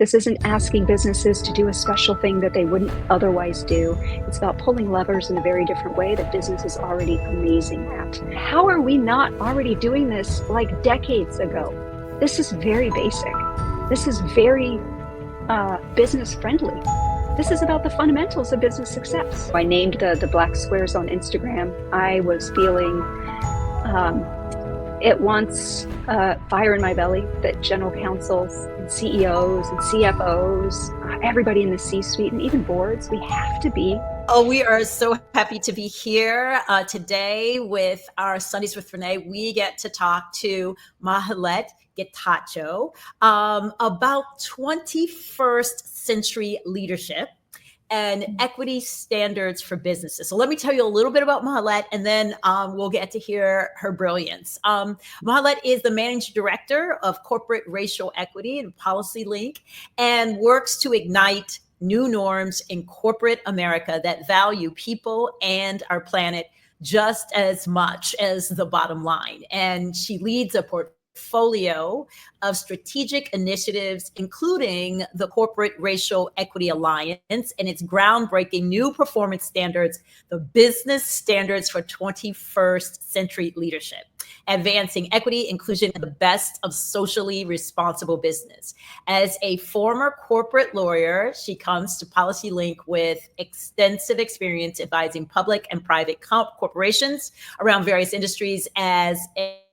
This isn't asking businesses to do a special thing that they wouldn't otherwise do. It's about pulling levers in a very different way that business is already amazing at. How are we not already doing this like decades ago? This is very basic. This is very business friendly. This is about the fundamentals of business success. I named the black squares on Instagram. I was feeling at once fire in my belly that general counsels and CEOs and CFOs, everybody in the C-suite and even boards, we have to be. Oh, we are so happy to be here today with our Sundays with Vernā. We get to talk to Mahlet Getachew about 21st century leadership and equity standards for businesses. So let me tell you a little bit about Mahlet, and then we'll get to hear her brilliance. Mahlet is the managing director of corporate racial equity and PolicyLink, and works to ignite new norms in corporate America that value people and our planet just as much as the bottom line. And she leads a portfolio of strategic initiatives, including the Corporate Racial Equity Alliance and its groundbreaking new performance standards, the business standards for 21st century leadership, advancing equity, inclusion, and the best of socially responsible business. As a former corporate lawyer, she comes to PolicyLink with extensive experience advising public and private corporations around various industries as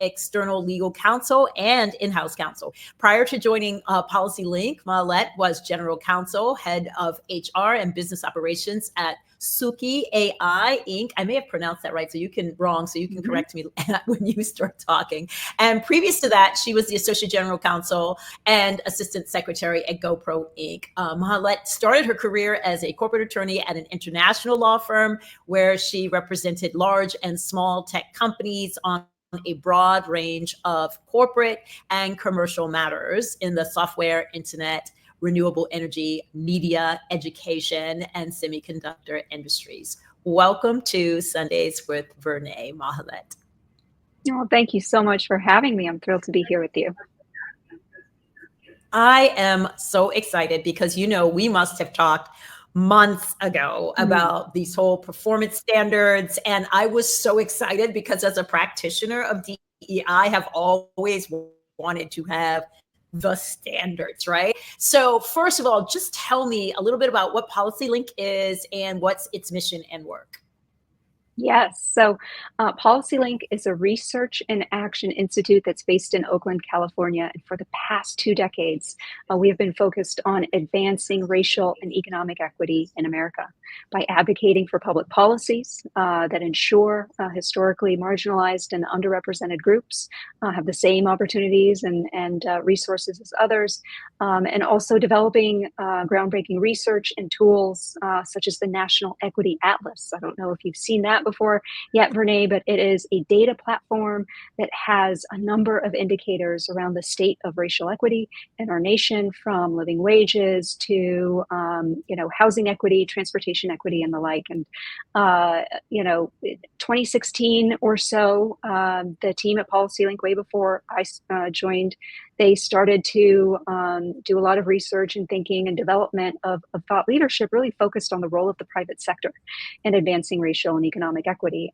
external legal counsel and in-house counsel. Prior to joining PolicyLink, Mahlet was general counsel, head of HR and business operations at Suki AI Inc. I may have pronounced that right, so you can correct me when you start talking. And previous to that, she was the associate general counsel and assistant secretary at GoPro Inc. Mahlet started her career as a corporate attorney at an international law firm where she represented large and small tech companies on a broad range of corporate and commercial matters in the software, internet, renewable energy, media, education, and semiconductor industries. Welcome to Sundays with Vernā, Mahlet. Well, thank you so much for having me. I'm thrilled to be here with you. I am so excited because, we must have talked months ago about these whole performance standards. And I was so excited because as a practitioner of DEI, I have always wanted to have the standards, right? So first of all, just tell me a little bit about what PolicyLink is and what's its mission and work. Yes. So PolicyLink is a research and action institute that's based in Oakland, California. And for the past 2 decades, we have been focused on advancing racial and economic equity in America by advocating for public policies that ensure historically marginalized and underrepresented groups have the same opportunities and resources as others, and also developing groundbreaking research and tools such as the National Equity Atlas. I don't know if you've seen that before yet, Vernā, but it is a data platform that has a number of indicators around the state of racial equity in our nation, from living wages to housing equity, transportation equity, and the like. And 2016 or so, the team at PolicyLink, way before I joined, they started to do a lot of research and thinking and development of thought leadership, really focused on the role of the private sector in advancing racial and economic equity.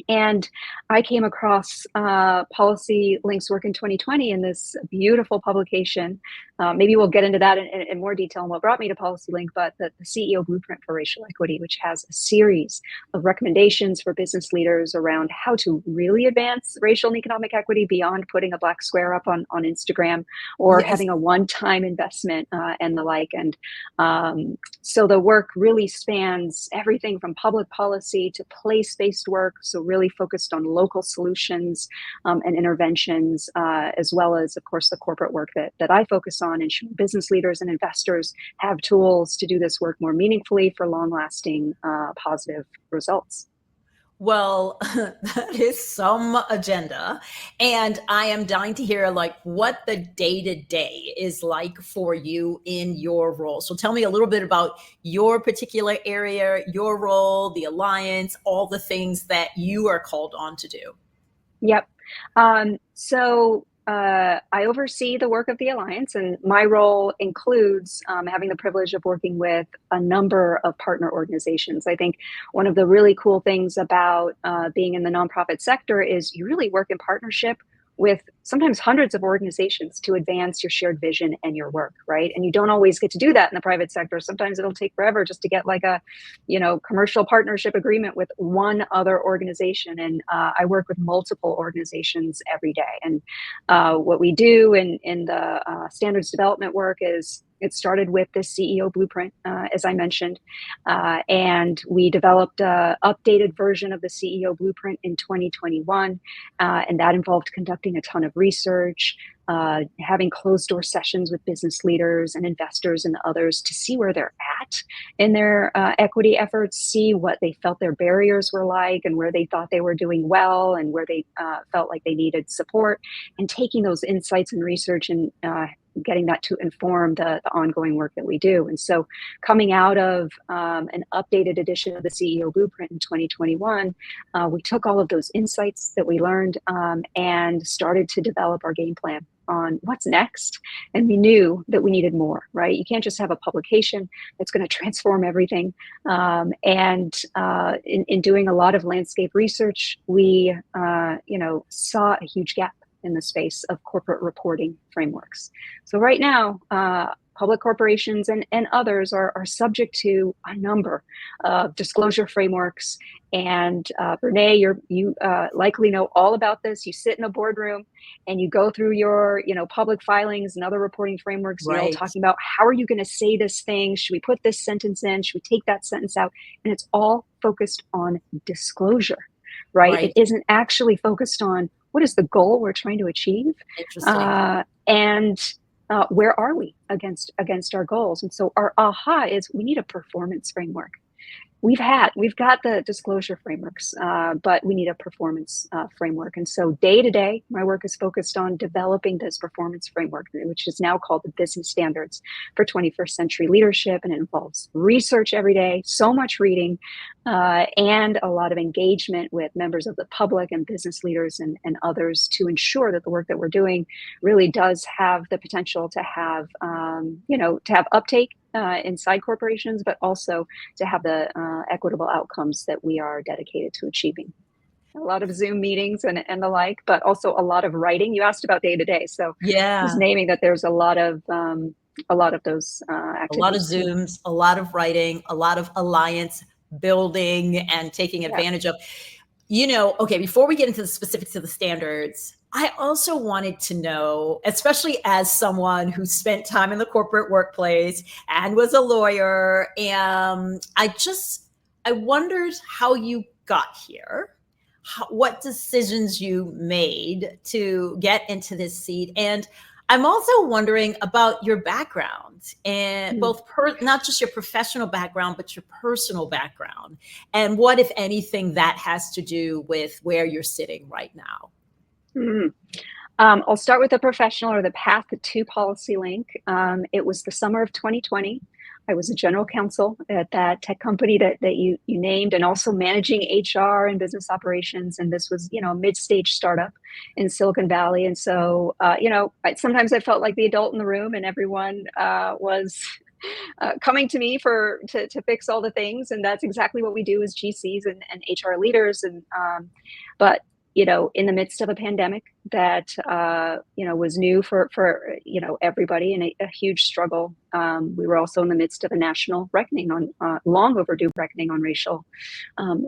And I came across PolicyLink's work in 2020 in this beautiful publication. Maybe we'll get into that in more detail and what brought me to PolicyLink, but the CEO Blueprint for Racial Equity, which has a series of recommendations for business leaders around how to really advance racial and economic equity beyond putting a black square up on Instagram or having a one-time investment and the like. And so the work really spans everything from public policy to place-based work, so really focused on local solutions and interventions, as well as, of course, the corporate work that I focus on, ensuring business leaders and investors have tools to do this work more meaningfully for long-lasting positive results. Well, that is some agenda. And I am dying to hear what the day-to-day is like for you in your role. So tell me a little bit about your particular area, your role, the alliance, all the things that you are called on to do. Yep. So I oversee the work of the Alliance, and my role includes having the privilege of working with a number of partner organizations. I think one of the really cool things about being in the nonprofit sector is you really work in partnership with sometimes hundreds of organizations to advance your shared vision and your work, right? And you don't always get to do that in the private sector. Sometimes it'll take forever just to get like a, commercial partnership agreement with one other organization. And I work with multiple organizations every day. And what we do in the standards development work is it started with the CEO blueprint, as I mentioned, and we developed an updated version of the CEO blueprint in 2021, and that involved conducting a ton of research, having closed door sessions with business leaders and investors and others to see where they're at in their equity efforts, see what they felt their barriers were like and where they thought they were doing well and where they felt like they needed support, and taking those insights and research and getting that to inform the ongoing work that we do. And so coming out of an updated edition of the CEO Blueprint in 2021, we took all of those insights that we learned and started to develop our game plan on what's next. And we knew that we needed more, right? You can't just have a publication that's going to transform everything. In doing a lot of landscape research, we saw a huge gap in the space of corporate reporting frameworks. So right now, public corporations and others are subject to a number of disclosure frameworks. And Vernā, you likely know all about this. You sit in a boardroom and you go through your public filings and other reporting frameworks. Right. You're all talking about, how are you going to say this thing? Should we put this sentence in? Should we take that sentence out? And it's all focused on disclosure, right? It isn't actually focused on what is the goal we're trying to achieve, and where are we against our goals. And so our aha is we need a performance framework. We've got the disclosure frameworks, but we need a performance framework. And so day to day, my work is focused on developing this performance framework, which is now called the Business Standards for 21st Century Leadership. And it involves research every day, so much reading, and a lot of engagement with members of the public and business leaders and others to ensure that the work that we're doing really does have the potential to have, to have uptake inside corporations, but also to have the equitable outcomes that we are dedicated to achieving. A lot of Zoom meetings and the like, but also a lot of writing. You asked about day to day, so just naming that there's a lot of those activities. A lot of Zooms, a lot of writing, a lot of alliance building and taking advantage of. Okay, before we get into the specifics of the standards, I also wanted to know, especially as someone who spent time in the corporate workplace and was a lawyer, and I wondered how you got here, what decisions you made to get into this seat. And I'm also wondering about your background, and both not just your professional background, but your personal background, and what, if anything, that has to do with where you're sitting right now. I'll start with the professional, or the path to PolicyLink. It was the summer of 2020. I was a general counsel at that tech company that you named, and also managing HR and business operations. And this was, a mid-stage startup in Silicon Valley. And so, sometimes I felt like the adult in the room, and everyone was coming to me to fix all the things. And that's exactly what we do as GCs and HR leaders. And but in the midst of a pandemic that, was new for everybody, and a huge struggle. We were also in the midst of a national reckoning on, long overdue reckoning on racial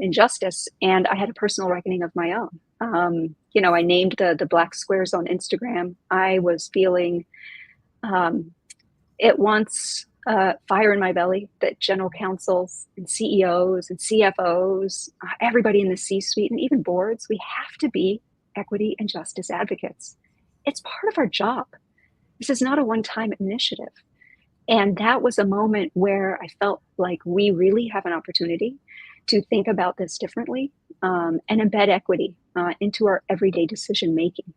injustice. And I had a personal reckoning of my own. I named the black squares on Instagram. I was feeling at once fire in my belly that general counsels and CEOs and CFOs, everybody in the C-suite and even boards, we have to be equity and justice advocates. It's part of our job. This is not a one-time initiative. And that was a moment where I felt like we really have an opportunity to think about this differently, and embed equity into our everyday decision making,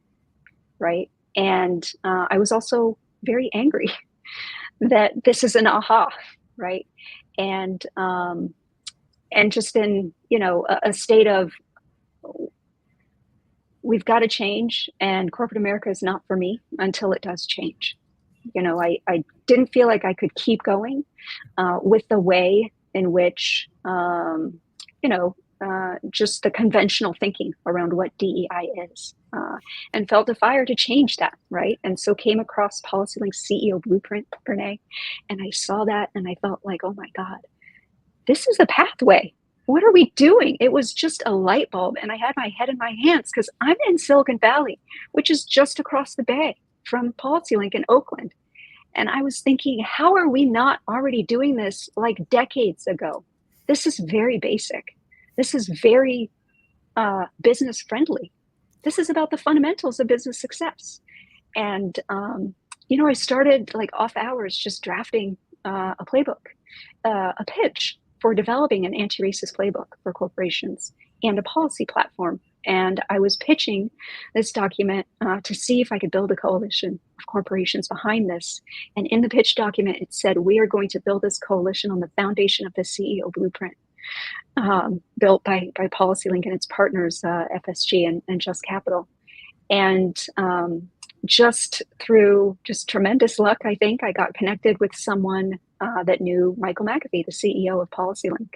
right? And I was also very angry that this is an aha, right? And just in, a state of, we've got to change, and corporate America is not for me until it does change. I didn't feel like I could keep going with the way in which, just the conventional thinking around what DEI is, and felt a fire to change that, right? And so came across PolicyLink's CEO blueprint, Vernā, and I saw that and I felt like, oh my God, this is the pathway. What are we doing? It was just a light bulb, and I had my head in my hands because I'm in Silicon Valley, which is just across the bay from PolicyLink in Oakland. And I was thinking, how are we not already doing this like decades ago? This is very basic. This is very business friendly. This is about the fundamentals of business success. And, I started like off hours just drafting a playbook, a pitch for developing an anti-racist playbook for corporations and a policy platform. And I was pitching this document to see if I could build a coalition of corporations behind this. And in the pitch document, it said, we are going to build this coalition on the foundation of the CEO blueprint, built by PolicyLink and its partners, FSG and Just Capital. And just through just tremendous luck, I think, I got connected with someone that knew Michael McAfee, the CEO of PolicyLink.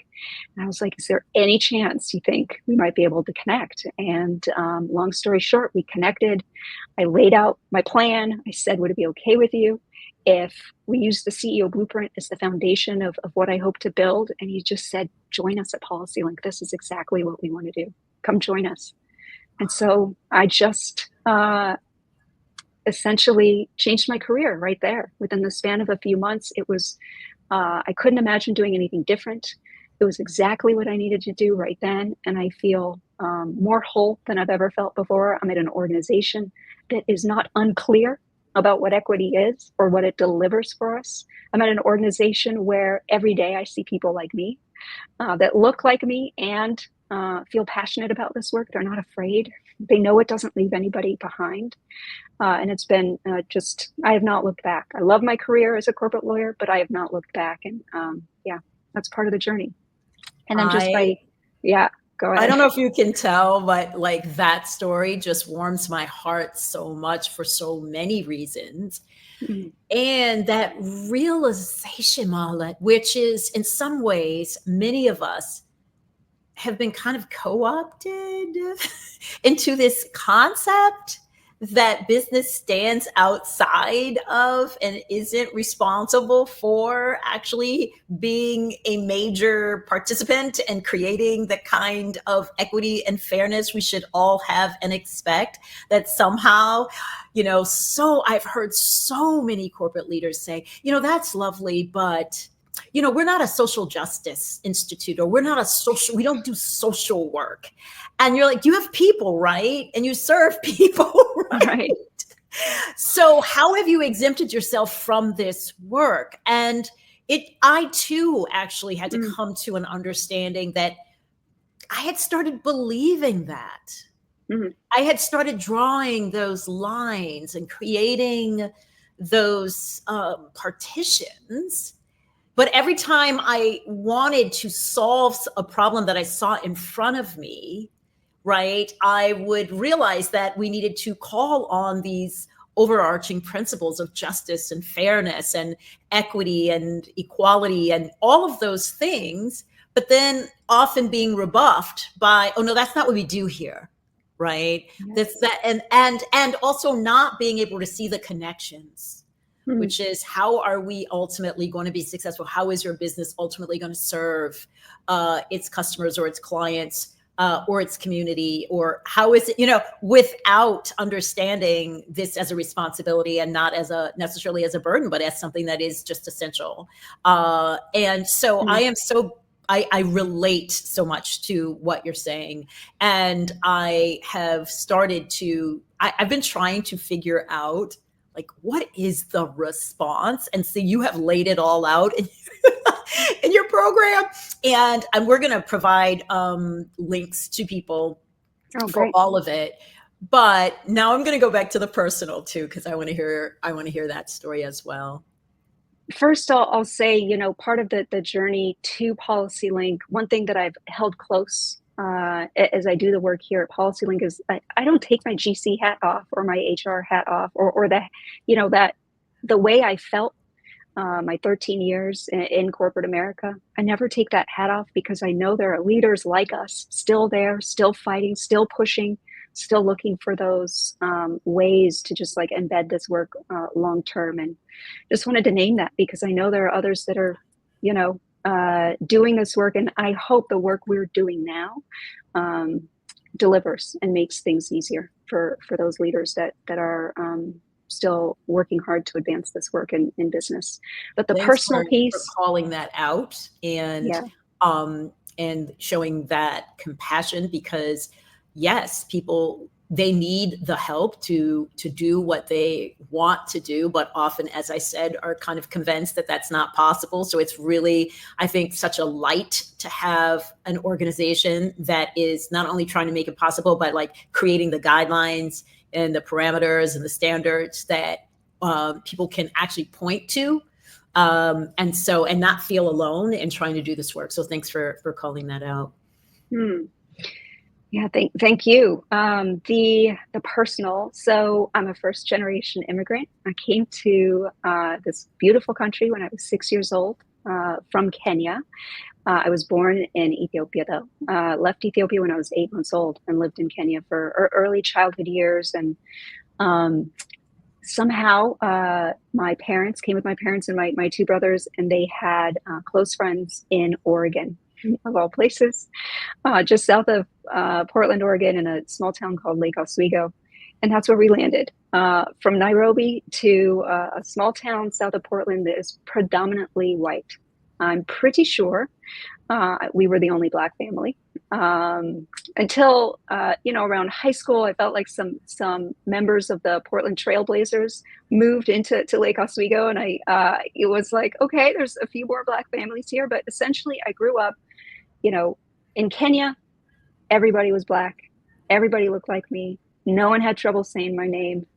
And I was like, is there any chance you think we might be able to connect? And long story short, we connected. I laid out my plan. I said, would it be okay with you if we use the CEO blueprint as the foundation of what I hope to build? And he just said, join us at PolicyLink. This is exactly what we want to do. Come join us. And so I just essentially changed my career right there. Within the span of a few months, it was, I couldn't imagine doing anything different. It was exactly what I needed to do right then. And I feel more whole than I've ever felt before. I'm at an organization that is not unclear about what equity is or what it delivers for us. I'm at an organization where every day I see people like me that look like me and feel passionate about this work. They're not afraid. They know it doesn't leave anybody behind. And it's been I have not looked back. I love my career as a corporate lawyer, but I have not looked back. And that's part of the journey. And then go ahead. I don't know if you can tell, but like that story just warms my heart so much for so many reasons. Mm-hmm. And that realization, Mahlet, which is in some ways, many of us have been kind of co-opted into this concept that business stands outside of and isn't responsible for actually being a major participant and creating the kind of equity and fairness we should all have and expect. That somehow, so I've heard so many corporate leaders say, that's lovely, but we're not a social justice institute, or we don't do social work. And you're like, you have people, right? And you serve people, right? So how have you exempted yourself from this work? And I too actually had to come to an understanding that I had started believing that. Mm-hmm. I had started drawing those lines and creating those partitions. But every time I wanted to solve a problem that I saw in front of me, right, I would realize that we needed to call on these overarching principles of justice and fairness and equity and equality and all of those things, but then often being rebuffed by, oh no, that's not what we do here, right? Yes. And also not being able to see the connections, which is, how are we ultimately going to be successful? How is your business ultimately going to serve its customers or its clients or its community? Or how is it, without understanding this as a responsibility and not as necessarily as a burden, but as something that is just essential. And so I relate so much to what you're saying. And I have started to, I've been trying to figure out, like, what is the response? And so you have laid it all out in your program. And we're going to provide links to people for all of it. But now I'm going to go back to the personal too, because I want to hear that story as well. First, I'll say, part of the journey to PolicyLink, one thing that I've held close as I do the work here at PolicyLink is I don't take my GC hat off or my HR hat off or the, that the way I felt my 13 years in corporate America. I never take that hat off because I know there are leaders like us still there, still fighting, still pushing, still looking for those ways to just like embed this work long term. And just wanted to name that because I know there are others that are, doing this work. And I hope the work we're doing now delivers and makes things easier for those leaders that are still working hard to advance this work in business. But the Thanks personal for piece, calling that out and showing that compassion, because yes, people, they need the help to do what they want to do, but often, as I said, are kind of convinced that that's not possible. So it's really, I think, such a light to have an organization that is not only trying to make it possible, but like creating the guidelines and the parameters and the standards that people can actually point to, and not feel alone in trying to do this work. So thanks for calling that out. Yeah, thank you. The personal. So I'm a first generation immigrant. I came to this beautiful country when I was 6 years old from Kenya. I was born in Ethiopia, though. Left Ethiopia when I was 8 months old and lived in Kenya for early childhood years. And somehow my parents came with my parents and my two brothers, and they had close friends in Oregon, of all places, just south of Portland, Oregon, in a small town called Lake Oswego. And that's where we landed. From Nairobi to a small town south of Portland that is predominantly white. I'm pretty sure we were the only Black family until around high school. I felt like some members of the Portland Trailblazers moved into Lake Oswego, and it was like, okay, there's a few more Black families here. But essentially, I grew up, in Kenya. Everybody was Black. Everybody looked like me. No one had trouble saying my name.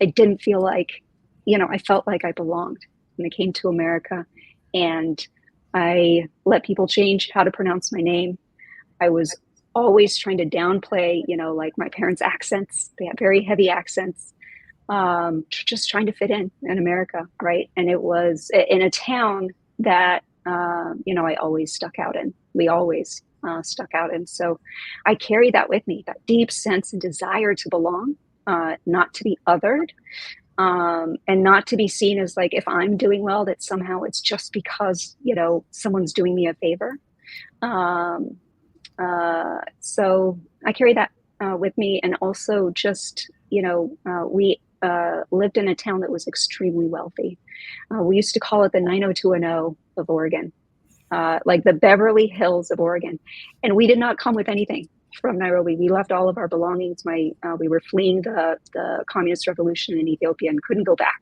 I didn't feel like, I felt like I belonged when I came to America, and I let people change how to pronounce my name. I was always trying to downplay, like my parents' accents. They had very heavy accents, just trying to fit in America, right? And it was in a town that, I always stuck out in. We always stuck out in. So I carry that with me, that deep sense and desire to belong, not to be othered. And not to be seen as like, if I'm doing well, that somehow it's just because, someone's doing me a favor. So I carry that with me. And also just, we lived in a town that was extremely wealthy. We used to call it the 90210 of Oregon, like the Beverly Hills of Oregon. And we did not come with anything from Nairobi. We left all of our belongings. We were fleeing the communist revolution in Ethiopia and couldn't go back.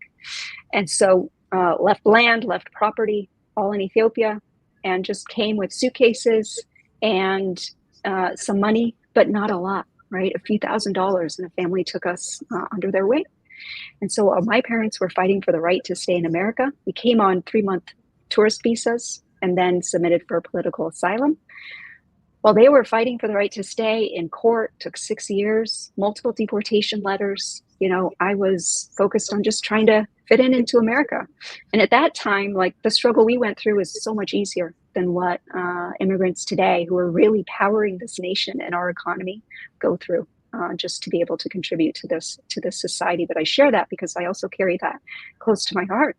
And so left land, left property, all in Ethiopia, and just came with suitcases and some money, but not a lot, right? A few $1,000s, and a family took us under their wing. And so while my parents were fighting for the right to stay in America, we came on 3-month tourist visas and then submitted for political asylum. While they were fighting for the right to stay in court, took 6 years, multiple deportation letters, I was focused on just trying to fit into America. And at that time, like, the struggle we went through was so much easier than what immigrants today, who are really powering this nation and our economy, go through, just to be able to contribute to this society. But I share that because I also carry that close to my heart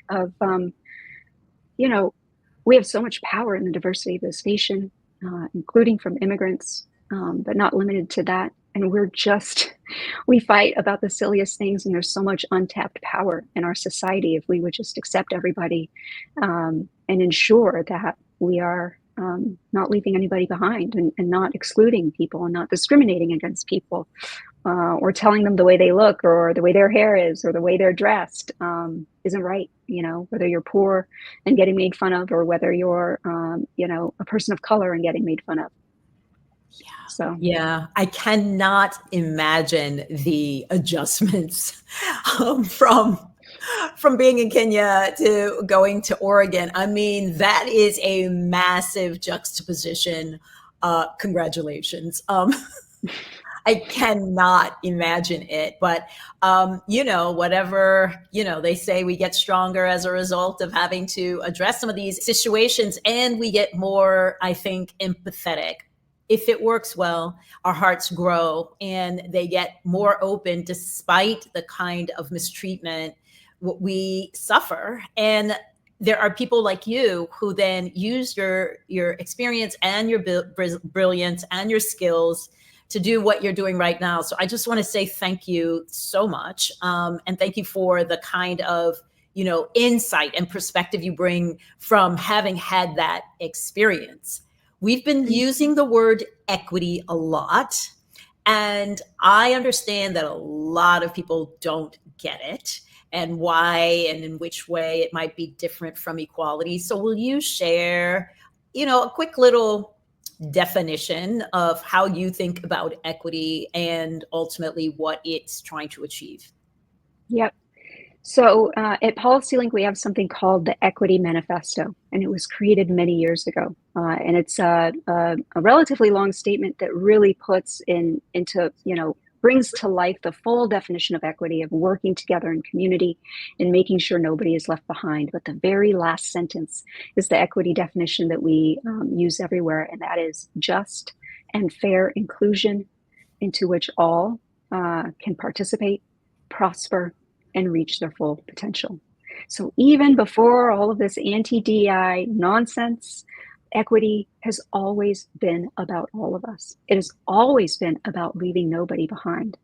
of, we have so much power in the diversity of this nation, including from immigrants, but not limited to that. And we fight about the silliest things, and there's so much untapped power in our society if we would just accept everybody and ensure that we are not leaving anybody behind, and not excluding people, and not discriminating against people, or telling them the way they look or the way their hair is or the way they're dressed isn't right. Whether you're poor and getting made fun of, or whether you're, a person of color and getting made fun of. Yeah. So, yeah, I cannot imagine the adjustments from being in Kenya to going to Oregon. I mean, that is a massive juxtaposition Congratulations. I cannot imagine it, but whatever, they say we get stronger as a result of having to address some of these situations, and we get more, I think, empathetic. If it works well, our hearts grow and they get more open despite the kind of mistreatment we suffer. And there are people like you who then use your experience and your brilliance and your skills to do what you're doing right now. So I just want to say thank you so much. And thank you for the kind of, insight and perspective you bring from having had that experience. We've been using the word equity a lot, and I understand that a lot of people don't get it and why and in which way it might be different from equality. So will you share, a quick little definition of how you think about equity and ultimately what it's trying to achieve? Yep. So at PolicyLink, we have something called the Equity Manifesto, and it was created many years ago. And it's a relatively long statement that really puts into, brings to life the full definition of equity, of working together in community and making sure nobody is left behind. But the very last sentence is the equity definition that we use everywhere, and that is just and fair inclusion into which all can participate, prosper, and reach their full potential. So even before all of this anti-DEI nonsense, equity has always been about all of us. It has always been about leaving nobody behind,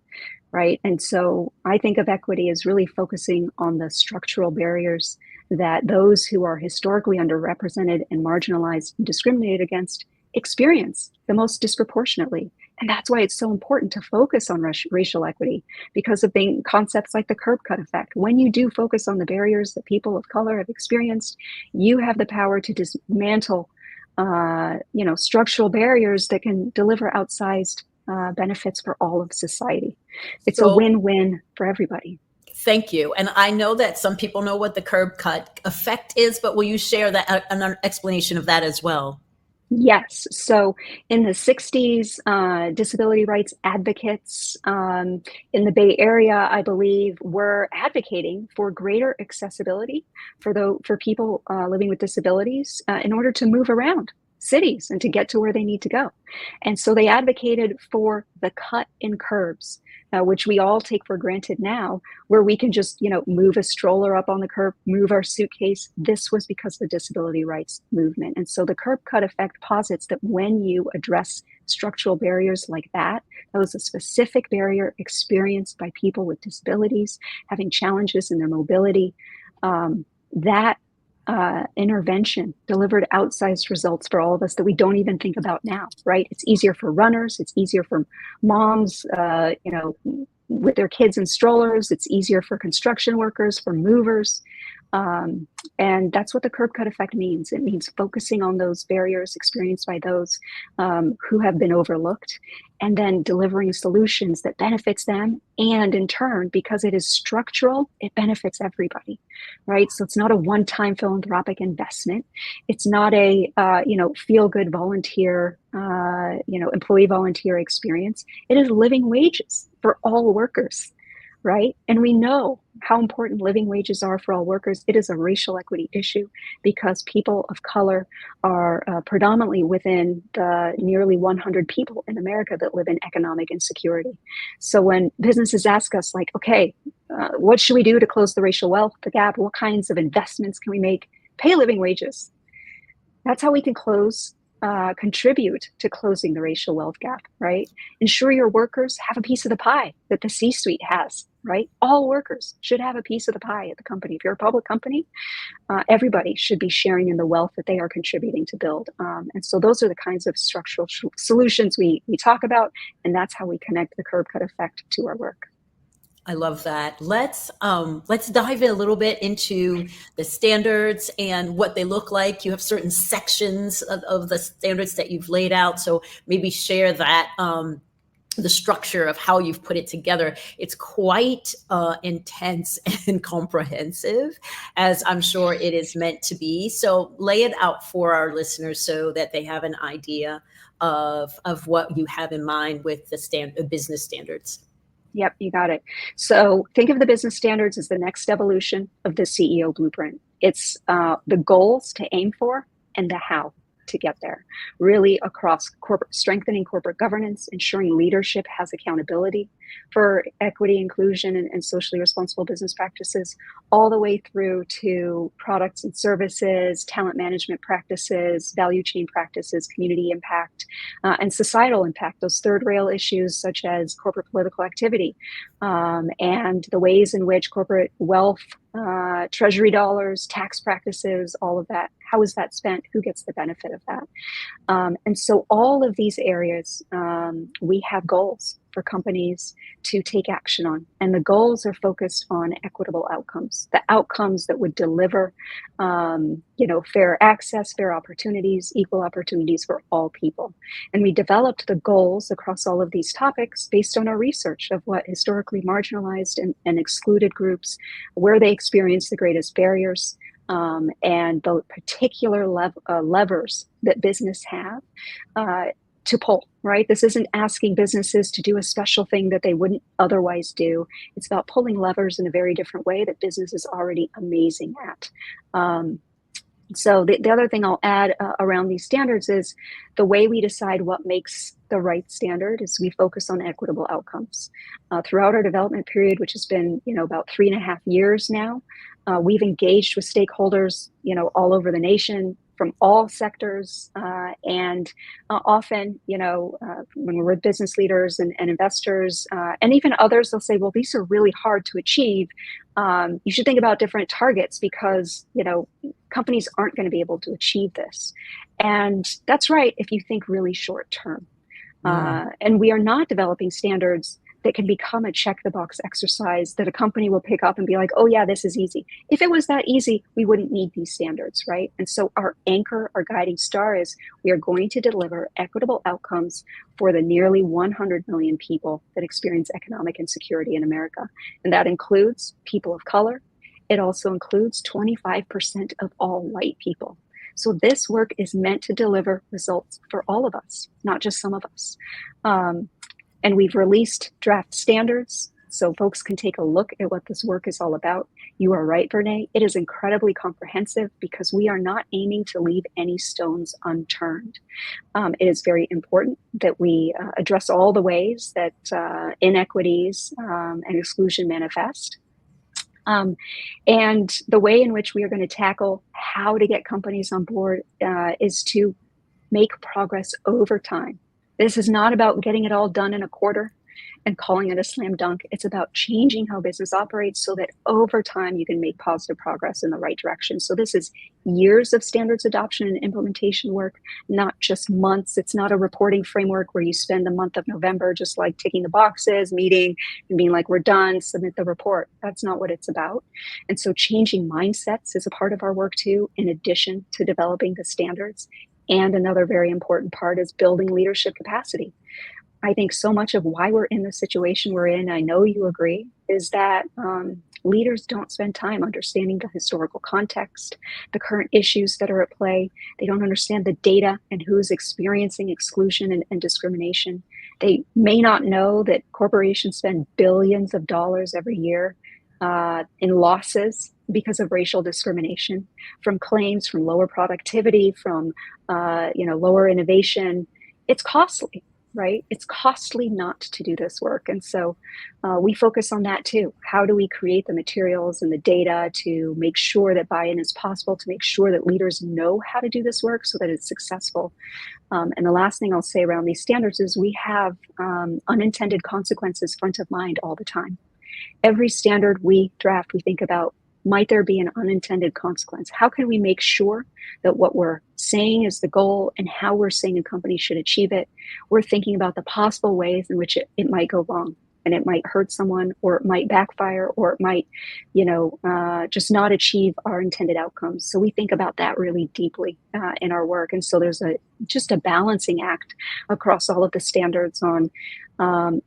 right? And so I think of equity as really focusing on the structural barriers that those who are historically underrepresented and marginalized and discriminated against experience the most disproportionately. And that's why it's so important to focus on racial equity, because of concepts like the curb cut effect. When you do focus on the barriers that people of color have experienced, you have the power to dismantle, structural barriers that can deliver outsized benefits for all of society. It's a win-win for everybody. Thank you. And I know that some people know what the curb cut effect is, but will you share that an explanation of that as well? Yes. So in the 60s, disability rights advocates in the Bay Area, I believe, were advocating for greater accessibility for people living with disabilities in order to move around cities and to get to where they need to go. And so they advocated for the cut in curbs, which we all take for granted now, where we can just, move a stroller up on the curb, move our suitcase. This was because of the disability rights movement. And so the curb cut effect posits that when you address structural barriers like that was a specific barrier experienced by people with disabilities, having challenges in their mobility, that intervention delivered outsized results for all of us that we don't even think about now, right? It's easier for runners. It's easier for moms, with their kids in strollers. It's easier for construction workers, for movers. And that's what the curb cut effect means. It means focusing on those barriers experienced by those who have been overlooked, and then delivering solutions that benefits them. And in turn, because it is structural, it benefits everybody, right? So it's not a one-time philanthropic investment. It's not a, feel-good volunteer, employee volunteer experience. It is living wages for all workers, right? And we know how important living wages are for all workers. It is a racial equity issue because people of color are predominantly within the nearly 100 people in America that live in economic insecurity. So when businesses ask us, like, okay, what should we do to close the racial wealth gap? What kinds of investments can we make? Pay living wages. That's how we can contribute to closing the racial wealth gap, right? Ensure your workers have a piece of the pie that the C-suite has, right? All workers should have a piece of the pie at the company. If you're a public company, everybody should be sharing in the wealth that they are contributing to build. And so those are the kinds of structural solutions we talk about, and that's how we connect the curb cut effect to our work. I love that. Let's dive in a little bit into the standards and what they look like. You have certain sections of the standards that you've laid out. So maybe share that, the structure of how you've put it together. It's quite intense and comprehensive, as I'm sure it is meant to be. So lay it out for our listeners so that they have an idea of what you have in mind with the business standards. Yep, you got it. So think of the business standards as the next evolution of the CEO blueprint. It's the goals to aim for and the how to get there, really across strengthening corporate governance, ensuring leadership has accountability for equity, inclusion, and socially responsible business practices, all the way through to products and services, talent management practices, value chain practices, community impact, and societal impact, those third rail issues such as corporate political activity, and the ways in which corporate wealth, treasury dollars, tax practices, all of that, how is that spent? Who gets the benefit of that? And so all of these areas, we have goals for companies to take action on. And the goals are focused on equitable outcomes, the outcomes that would deliver, fair access, fair opportunities, equal opportunities for all people. And we developed the goals across all of these topics based on our research of what historically marginalized and excluded groups, where they experience the greatest barriers, and the particular levers that business have to pull, right? This isn't asking businesses to do a special thing that they wouldn't otherwise do. It's about pulling levers in a very different way that business is already amazing at. So the other thing I'll add around these standards is the way we decide what makes the right standard is we focus on equitable outcomes. Throughout our development period, which has been, about 3.5 years now, we've engaged with stakeholders, all over the nation from all sectors, and often, when we're with business leaders and investors, and even others, they'll say, well, these are really hard to achieve. You should think about different targets because, companies aren't going to be able to achieve this. And that's right if you think really short term. And we are not developing standards that can become a check the box exercise that a company will pick up and be like, oh yeah, this is easy. If it was that easy, we wouldn't need these standards, right? And so our anchor, our guiding star is we are going to deliver equitable outcomes for the nearly 100 million people that experience economic insecurity in America. And that includes people of color. It also includes 25% of all white people. So this work is meant to deliver results for all of us, not just some of us. And we've released draft standards so folks can take a look at what this work is all about. You are right, Vernā. It is incredibly comprehensive because we are not aiming to leave any stones unturned. It is very important that we address all the ways that inequities and exclusion manifest. And the way in which we are going to tackle how to get companies on board is to make progress over time. This is not about getting it all done in a quarter and calling it a slam dunk. It's about changing how business operates so that over time you can make positive progress in the right direction. So this is years of standards adoption and implementation work, not just months. It's not a reporting framework where you spend the month of November just like ticking the boxes, meeting and being like, we're done, submit the report. That's not what it's about. And so changing mindsets is a part of our work too, in addition to developing the standards. And another very important part is building leadership capacity. I think so much of why we're in the situation we're in, I know you agree, is that leaders don't spend time understanding the historical context, the current issues that are at play. They don't understand the data and who's experiencing exclusion and discrimination. They may not know that corporations spend billions of dollars every year in losses because of racial discrimination, from claims, from lower productivity, from lower innovation. It's costly, right? It's costly not to do this work. And so we focus on that too. How do we create the materials and the data to make sure that buy-in is possible, to make sure that leaders know how to do this work so that it's successful? And the last thing I'll say around these standards is we have unintended consequences front of mind all the time. Every standard we draft, we think about, might there be an unintended consequence? How can we make sure that what we're saying is the goal and how we're saying a company should achieve it? We're thinking about the possible ways in which it might go wrong, and it might hurt someone, or it might backfire, or it might, just not achieve our intended outcomes. So we think about that really deeply in our work. And so there's just a balancing act across all of the standards on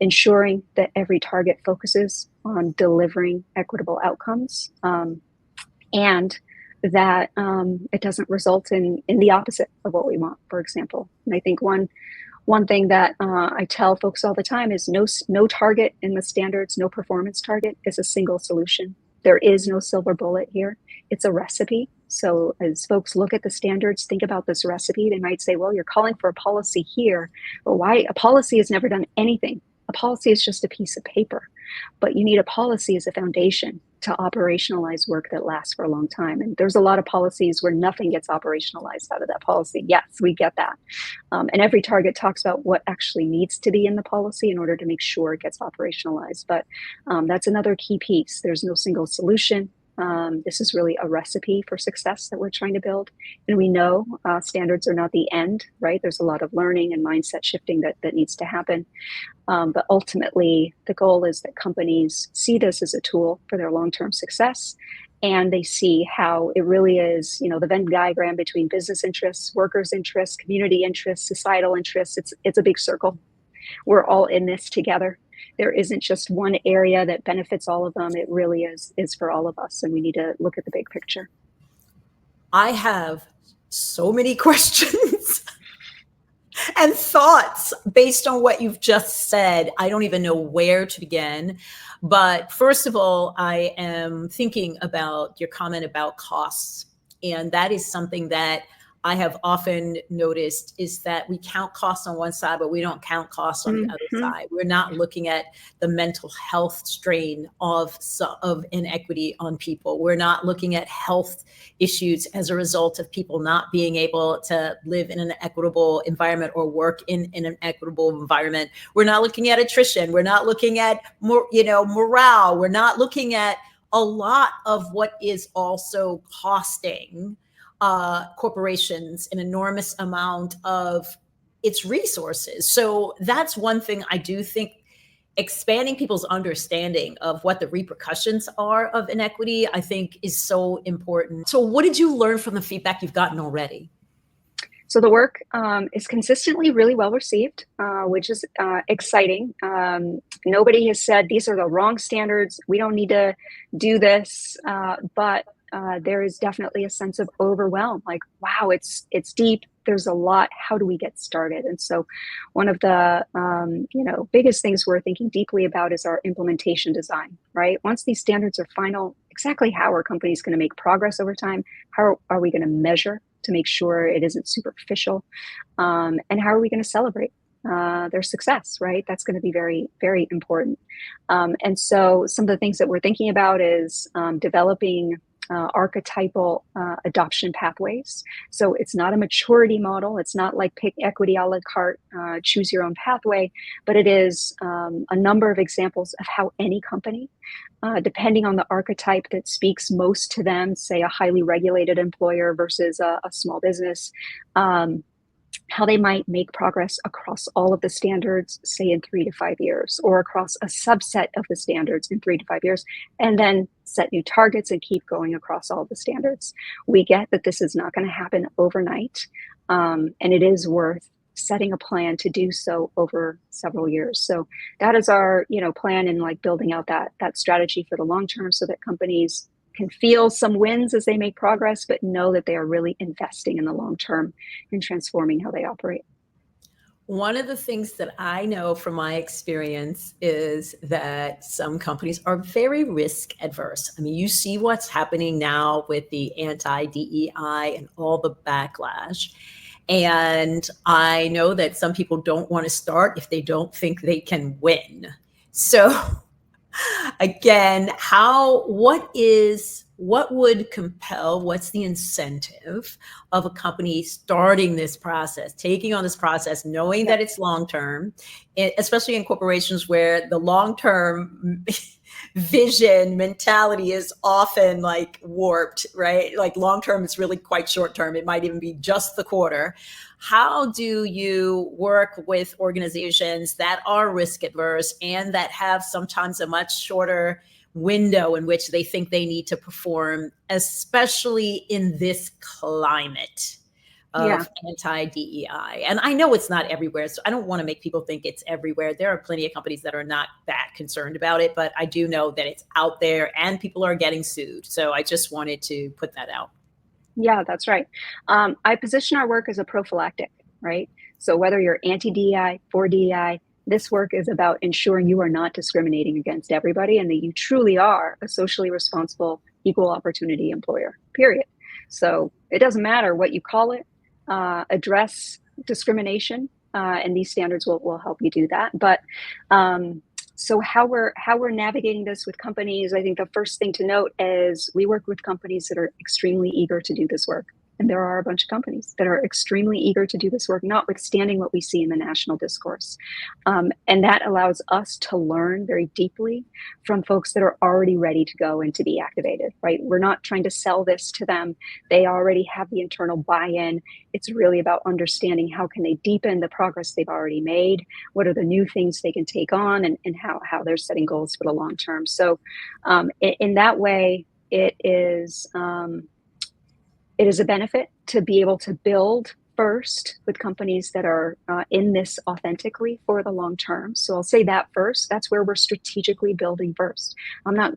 ensuring that every target focuses on delivering equitable outcomes, and that it doesn't result in the opposite of what we want, for example. And I think one thing that I tell folks all the time is no target in the standards, no performance target is a single solution. There is no silver bullet here. It's a recipe. So as folks look at the standards, think about this recipe. They might say, well, you're calling for a policy here, but why? A policy has never done anything. A policy is just a piece of paper, but you need a policy as a foundation to operationalize work that lasts for a long time. And there's a lot of policies where nothing gets operationalized out of that policy. Yes, we get that. And every target talks about what actually needs to be in the policy in order to make sure it gets operationalized. But that's another key piece. There's no single solution. This is really a recipe for success that we're trying to build. And we know standards are not the end, right? There's a lot of learning and mindset shifting that needs to happen. But ultimately, the goal is that companies see this as a tool for their long-term success. And they see how it really is, the Venn diagram between business interests, workers' interests, community interests, societal interests. It's a big circle. We're all in this together. There isn't just one area that benefits all of them. It really is for all of us. And we need to look at the big picture. I have so many questions and thoughts based on what you've just said. I don't even know where to begin. But first of all, I am thinking about your comment about costs. And that is something that I have often noticed, is that we count costs on one side, but we don't count costs on the other side. We're not looking at the mental health strain of inequity on people. We're not looking at health issues as a result of people not being able to live in an equitable environment or work in an equitable environment. We're not looking at attrition. We're not looking at morale. We're not looking at a lot of what is also costing corporations an enormous amount of its resources. So that's one thing I do think, expanding people's understanding of what the repercussions are of inequity, I think is so important. So what did you learn from the feedback you've gotten already? So the work is consistently really well received, which is exciting. Nobody has said these are the wrong standards. We don't need to do this, but there is definitely a sense of overwhelm. Like, wow, it's deep. There's a lot. How do we get started? And so, one of the biggest things we're thinking deeply about is our implementation design. Right? Once these standards are final, exactly how are companies going to make progress over time? How are we going to measure to make sure it isn't superficial? And how are we going to celebrate their success, right? That's going to be very, very important. And so some of the things that we're thinking about is developing archetypal adoption pathways. So it's not a maturity model. It's not like pick equity a la carte, choose your own pathway, but it is a number of examples of how any company, depending on the archetype that speaks most to them, say a highly regulated employer versus a small business, how they might make progress across all of the standards, say in 3 to 5 years, or across a subset of the standards in 3 to 5 years, and then set new targets and keep going across all the standards. We get that this is not going to happen overnight, and it is worth setting a plan to do so over several years. So that is our plan in like building out that strategy for the long term, so that companies can feel some wins as they make progress, but know that they are really investing in the long term and transforming how they operate. One of the things that I know from my experience is that some companies are very risk adverse. I mean, you see what's happening now with the anti-DEI and all the backlash. And I know that some people don't want to start if they don't think they can win. So again, what would compel, what's the incentive of a company starting this process, taking on this process, knowing that it's long-term, especially in corporations where the long-term vision mentality is often like warped, right? Like long-term is really quite short-term. It might even be just the quarter. How do you work with organizations that are risk adverse and that have sometimes a much shorter window in which they think they need to perform, especially in this climate of anti-DEI? And I know it's not everywhere, so I don't want to make people think it's everywhere. There are plenty of companies that are not that concerned about it, but I do know that it's out there and people are getting sued. So I just wanted to put that out. Yeah, that's right. I position our work as a prophylactic, right? So whether you're anti-DEI, for DEI, this work is about ensuring you are not discriminating against everybody and that you truly are a socially responsible, equal opportunity employer, period. So it doesn't matter what you call it, address discrimination, and these standards will help you do that. But so how we're navigating this with companies, I think the first thing to note is we work with companies that are extremely eager to do this work. And there are a bunch of companies that are extremely eager to do this work, notwithstanding what we see in the national discourse. And that allows us to learn very deeply from folks that are already ready to go and to be activated, right? We're not trying to sell this to them. They already have the internal buy-in. It's really about understanding how can they deepen the progress they've already made, what are the new things they can take on, and how they're setting goals for the long term. So in that way, it is a benefit to be able to build first with companies that are in this authentically for the long term. So I'll say that first. That's where we're strategically building first. I'm not,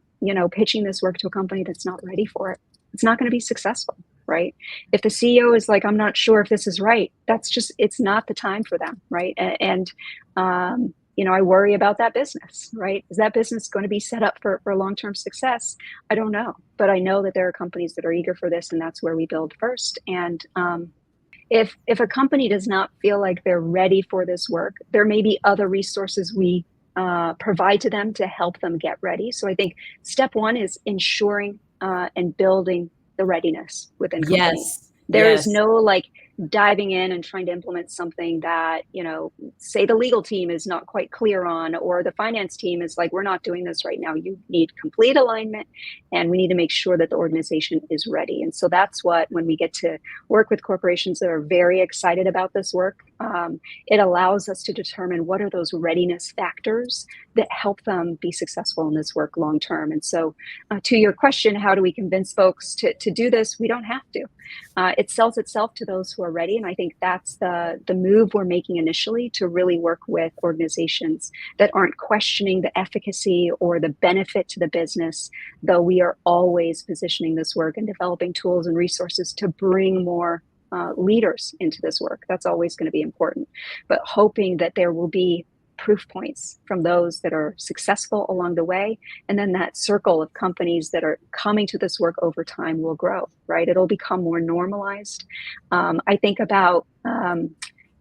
pitching this work to a company that's not ready for it. It's not going to be successful, right? If the CEO is like, I'm not sure if this is right, it's not the time for them, right? And I worry about that business, right? Is that business going to be set up for long-term success? I don't know, but I know that there are companies that are eager for this, and that's where we build first. And if a company does not feel like they're ready for this work, there may be other resources we provide to them to help them get ready. So I think step one is ensuring and building the readiness within companies. Yes. There is Yes. no like diving in and trying to implement something that, say the legal team is not quite clear on, or the finance team is like, we're not doing this right now. You need complete alignment, and we need to make sure that the organization is ready. And so that's what, when we get to work with corporations that are very excited about this work, it allows us to determine what are those readiness factors that help them be successful in this work long term. And so to your question, how do we convince folks to do this? We don't have to. It sells itself to those who are ready. And I think that's the move we're making initially, to really work with organizations that aren't questioning the efficacy or the benefit to the business, though we are always positioning this work and developing tools and resources to bring more leaders into this work. That's always going to be important, but hoping that there will be proof points from those that are successful along the way. And then that circle of companies that are coming to this work over time will grow, right? It'll become more normalized. I think about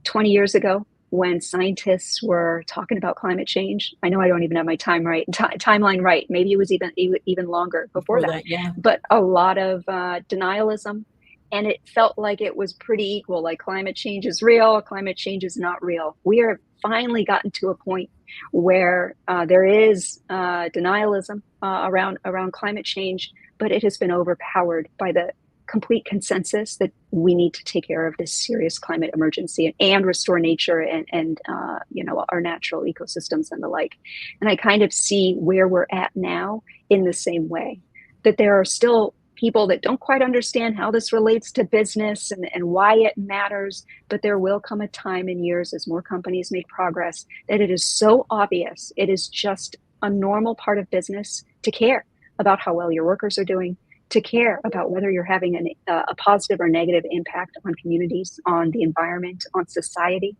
20 years ago, when scientists were talking about climate change. I know I don't even have my timeline right. Maybe it was even longer before that. Yeah. But a lot of denialism, and it felt like it was pretty equal. Like climate change is real, climate change is not real. We are finally gotten to a point where there is denialism around climate change, but it has been overpowered by the complete consensus that we need to take care of this serious climate emergency and restore nature and our natural ecosystems and the like. And I kind of see where we're at now in the same way, that there are still people that don't quite understand how this relates to business and why it matters, but there will come a time in years as more companies make progress that it is so obvious, it is just a normal part of business to care about how well your workers are doing, to care about whether you're having a positive or negative impact on communities, on the environment, on society.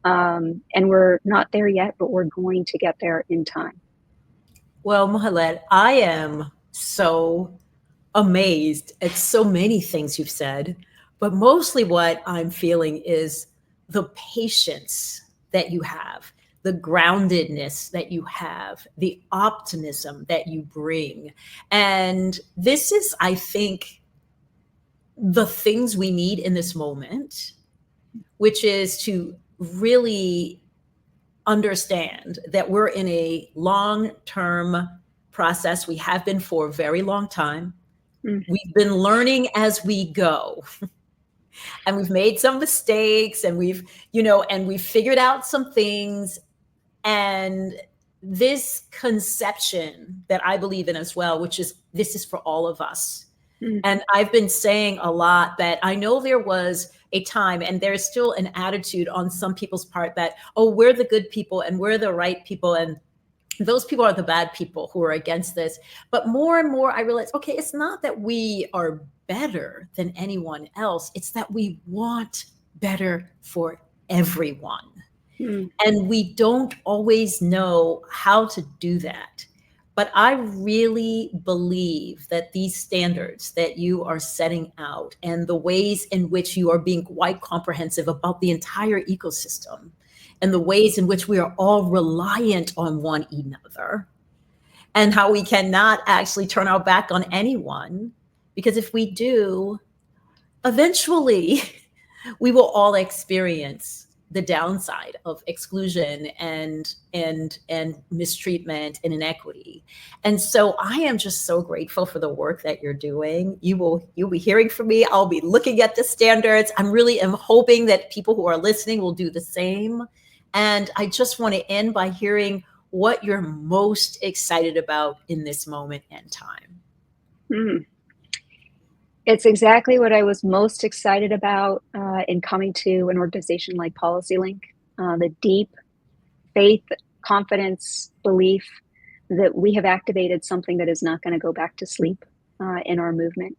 And we're not there yet, but we're going to get there in time. Well, Mahlet, I am so amazed at so many things you've said, but mostly what I'm feeling is the patience that you have, the groundedness that you have, the optimism that you bring. And this is, I think, the things we need in this moment, which is to really understand that we're in a long-term process. We have been for a very long time. We've been learning as we go. And we've made some mistakes, and we've figured out some things. And this conception that I believe in as well, which is this is for all of us. And I've been saying a lot that I know there was a time, and there's still an attitude on some people's part that, oh, we're the good people and we're the right people, and those people are the bad people who are against this. But more and more I realize, okay, it's not that we are better than anyone else. It's that we want better for everyone. And we don't always know how to do that. But I really believe that these standards that you are setting out and the ways in which you are being quite comprehensive about the entire ecosystem and the ways in which we are all reliant on one another and how we cannot actually turn our back on anyone, because if we do, eventually we will all experience the downside of exclusion and mistreatment and inequity. And so I am just so grateful for the work that you're doing. You'll be hearing from me. I'll be looking at the standards. I'm hoping that people who are listening will do the same. And I just want to end by hearing what you're most excited about in this moment and time. It's exactly what I was most excited about in coming to an organization like PolicyLink, the deep faith, confidence, belief that we have activated something that is not going to go back to sleep in our movement.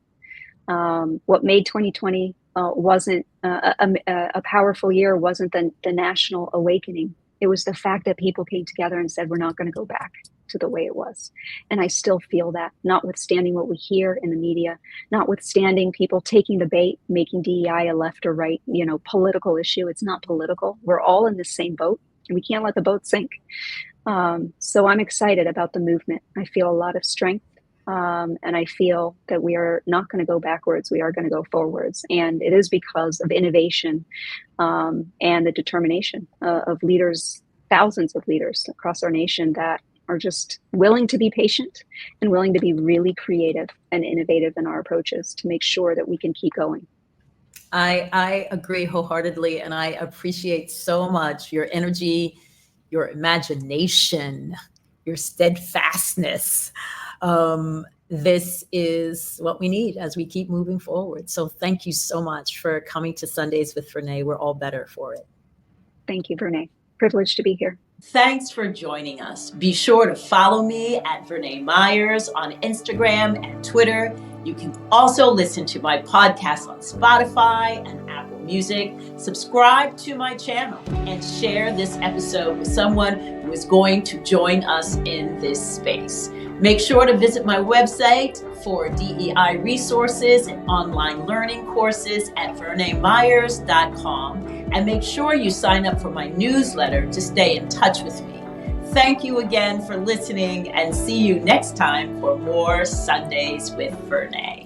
What made 2020 wasn't a powerful year, wasn't the national awakening. It was the fact that people came together and said, we're not going to go back to the way it was. And I still feel that, notwithstanding what we hear in the media, notwithstanding people taking the bait, making DEI a left or right, political issue. It's not political. We're all in the same boat, and we can't let the boat sink. So I'm excited about the movement. I feel a lot of strength. And I feel that we are not going to go backwards. We are going to go forwards. And it is because of innovation and the determination of leaders, thousands of leaders across our nation that are just willing to be patient and willing to be really creative and innovative in our approaches to make sure that we can keep going. I agree wholeheartedly, and I appreciate so much your energy, your imagination, your steadfastness. This is what we need as we keep moving forward. So thank you so much for coming to Sundays with Vernā. We're all better for it. Thank you, Vernā. Privileged to be here. Thanks for joining us. Be sure to follow me at Vernā Myers on Instagram and Twitter. You can also listen to my podcast on Spotify and Apple Music. Subscribe to my channel and share this episode with someone who is going to join us in this space. Make sure to visit my website for DEI resources and online learning courses at vernamyers.com, and make sure you sign up for my newsletter to stay in touch with me. Thank you again for listening, and see you next time for more Sundays with Vernā.